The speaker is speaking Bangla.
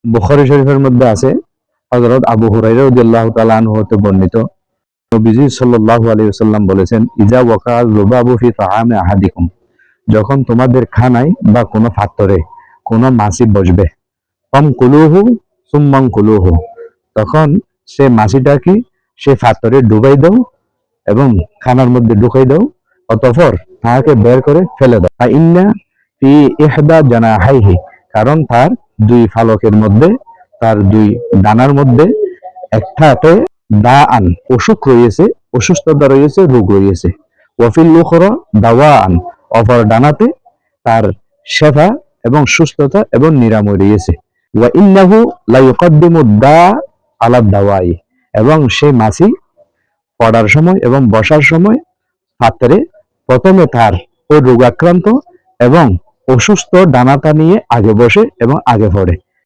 বুখারী শরীফের মধ্যে আছে, হযরত আবু হুরায়রা রাদিয়াল্লাহু তাআলা আনহু হতে বর্ণিত, নবীজি সাল্লাল্লাহু আলাইহি ওয়াসাল্লাম বলেছেন, ইজা ওয়াকাআ যুবাবু ফি তাআমি আহাদিকুম, যখন তোমাদের খানায় বা কোনো পাত্রে কোনো মাছি বসবে, ফামকুলুহু সুম্মানকুলুহু, তখন সে মাছিটাকে সে পাত্রে ডুবাই দাও এবং খানার মধ্যে ঢুকাই দাও, অতঃপর তাহাকে বের করে ফেলে দাও। ইন্না ফি ইহদা জানাহাইহি, কারণ তার দুই ফালকের মধ্যে, তার দুই ডানার মধ্যে একটাতে দাআন, অসুখ রয়েছে, অসুস্থতা রয়েছে, রোগ রয়েছে। ওয়াফিল উখরা দাওয়াআন, অপর ডানাতে তার শেফা এবং সুস্থতা এবং নিরাময় রয়েছে। ওয়া ইন্নাহু লা ইউকদ্দিমু দা আলা দাওয়াই, এবং সেই মাছি পড়ার সময় এবং বসার সময় পাত্রে প্রথমে তার ওই রোগাক্রান্ত এবং অসুস্থ ডানাটা নিয়ে আগে বসে এবং আগে পড়ে।